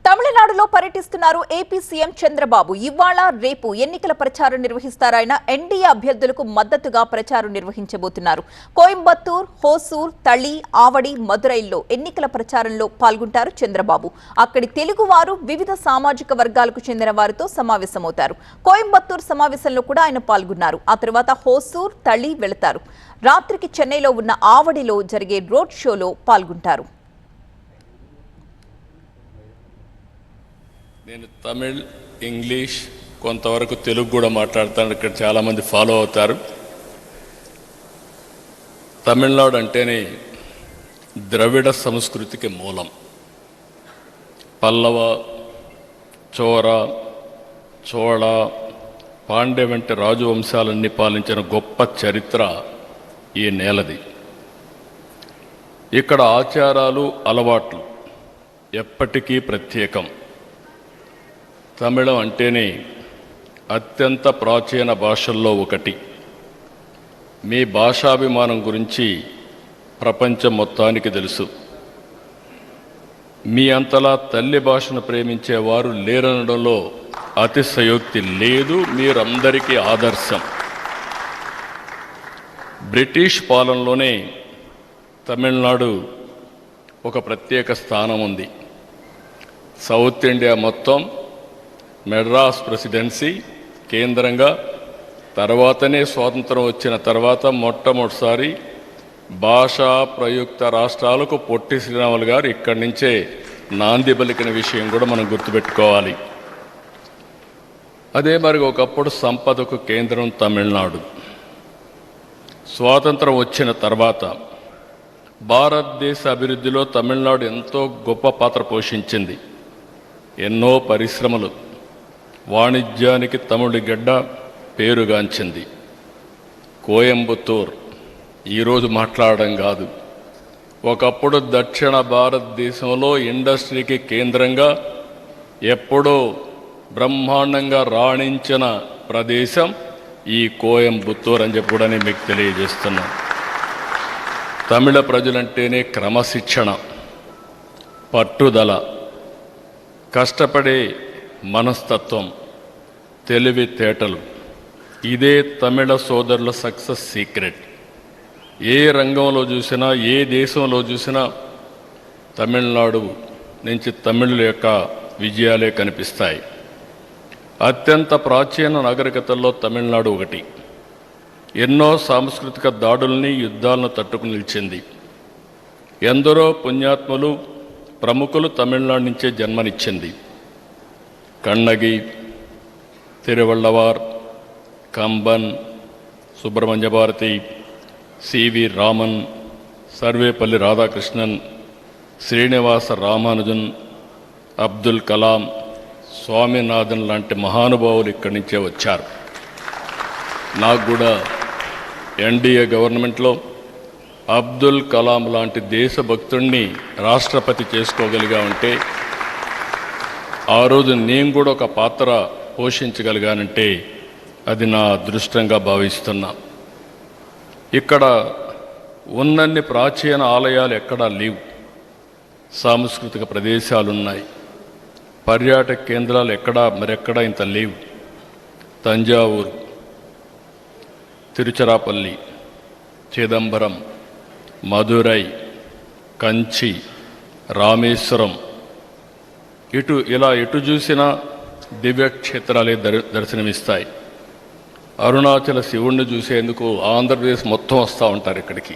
తమిళనాడులో పర్యటిస్తున్నారు AP CM Chandrababu. ఇవాళ రేపు ఎన్నికల ప్రచారం నిర్వహిస్తారాయన. ఎన్డీఏ అభ్యర్థులకు మద్దతుగా ప్రచారం నిర్వహించబోతున్నారు. కోయంబత్తూర్, హోసూర్, తళి, ఆవడి, మదురైల్లో ఎన్నికల ప్రచారంలో పాల్గొంటారు చంద్రబాబు. అక్కడి తెలుగువారు, వివిధ సామాజిక వర్గాలకు చెందిన వారితో సమావేశమవుతారు. కోయంబత్తూర్ సమావేశంలో కూడా ఆయన పాల్గొన్నారు. ఆ తర్వాత హోసూర్, తళి వెళతారు. రాత్రికి చెన్నైలో ఉన్న ఆవడిలో జరిగే రోడ్ షోలో పాల్గొంటారు. నేను తమిళ్, ఇంగ్లీష్, కొంతవరకు తెలుగు కూడా మాట్లాడతాను. ఇక్కడ చాలామంది ఫాలో అవుతారు. తమిళనాడు అంటేనే ద్రవిడ సంస్కృతికి మూలం. పల్లవ, చోర, చోళ, పాండ్య వంటి రాజవంశాలన్నీ పాలించిన గొప్ప చరిత్ర ఈ నేలది. ఇక్కడ ఆచారాలు, అలవాట్లు ఎప్పటికీ ప్రత్యేకం. తమిళం అంటేనే అత్యంత ప్రాచీన భాషల్లో ఒకటి. మీ భాషాభిమానం గురించి ప్రపంచం మొత్తానికి తెలుసు. మీ అంతలా తల్లి భాషను ప్రేమించేవారు లేరనడంలో అతిశయోక్తి లేదు. మీరందరికీ ఆదర్శం. బ్రిటిష్ పాలనలోనే తమిళనాడు ఒక ప్రత్యేక స్థానం ఉంది. సౌత్ ఇండియా మొత్తం మెడ్రాస్ ప్రెసిడెన్సీ కేంద్రంగా, తర్వాతనే స్వాతంత్రం వచ్చిన తర్వాత మొట్టమొదటిసారి భాషా ప్రయుక్త రాష్ట్రాలకు పొట్టి శ్రీరాములు గారు ఇక్కడి నుంచే నాంది పలికిన విషయం కూడా మనం గుర్తుపెట్టుకోవాలి. అదే మరి ఒకప్పుడు సంపదకు కేంద్రం తమిళనాడు. స్వాతంత్రం వచ్చిన తర్వాత భారతదేశ అభివృద్ధిలో తమిళనాడు ఎంతో గొప్ప పాత్ర పోషించింది. ఎన్నో పరిశ్రమలు, వాణిజ్యానికి తమిళ గడ్డ పేరుగాంచింది. కోయంబత్తూర్ ఈరోజు మాట్లాడడం కాదు, ఒకప్పుడు దక్షిణ భారతదేశంలో ఇండస్ట్రీకి కేంద్రంగా ఎప్పుడో బ్రహ్మాండంగా రాణించిన ప్రదేశం ఈ కోయంబత్తూర్ అని చెప్పి కూడా నేను మీకు తెలియజేస్తున్నాను. తమిళ ప్రజలంటేనే క్రమశిక్షణ, పట్టుదల, కష్టపడే మనస్తత్వం, తెలివితేటలు. ఇదే తమిళ సోదరుల సక్సెస్ సీక్రెట్. ఏ రంగంలో చూసినా, ఏ దేశంలో చూసినా తమిళనాడు నుంచి తమిళుల యొక్క విజయాలే కనిపిస్తాయి. అత్యంత ప్రాచీన నాగరికతల్లో తమిళనాడు ఒకటి. ఎన్నో సాంస్కృతిక దాడుల్ని, యుద్ధాలను తట్టుకుని నిలిచింది. ఎందరో పుణ్యాత్ములు, ప్రముఖులు తమిళనాడు నుంచే జన్మనిచ్చింది. కన్నగి, తిరువళ్ళవార్, కంబన్, సుబ్రహ్మణ్య భారతి, సివి రామన్, సర్వేపల్లి రాధాకృష్ణన్, శ్రీనివాస రామానుజన్, అబ్దుల్ కలాం, స్వామినాథన్ లాంటి మహానుభావులు ఇక్కడి నుంచే వచ్చారు. నాకు కూడా ఎన్డీఏ గవర్నమెంట్లో అబ్దుల్ కలాం లాంటి దేశభక్తుడిని రాష్ట్రపతి చేసుకోగలిగా ఉంటే, ఆ రోజు నేను కూడా ఒక పాత్ర పోషించగలిగానంటే అది నా అదృష్టంగా భావిస్తున్నా. ఇక్కడ ఉన్నన్ని ప్రాచీన ఆలయాలు ఎక్కడా లేవు. సాంస్కృతిక ప్రదేశాలున్నాయి. పర్యాటక కేంద్రాలు మరెక్కడా ఇంత లేవు. తంజావూరు, తిరుచిరాపల్లి, చిదంబరం, మదురై, కంచి, రామేశ్వరం, ఎటు చూసినా దివ్యక్షేత్రాలే దర్శనమిస్తాయి. అరుణాచల శివుణ్ణి చూసేందుకు ఆంధ్రప్రదేశ్ మొత్తం వస్తూ ఉంటారు ఇక్కడికి.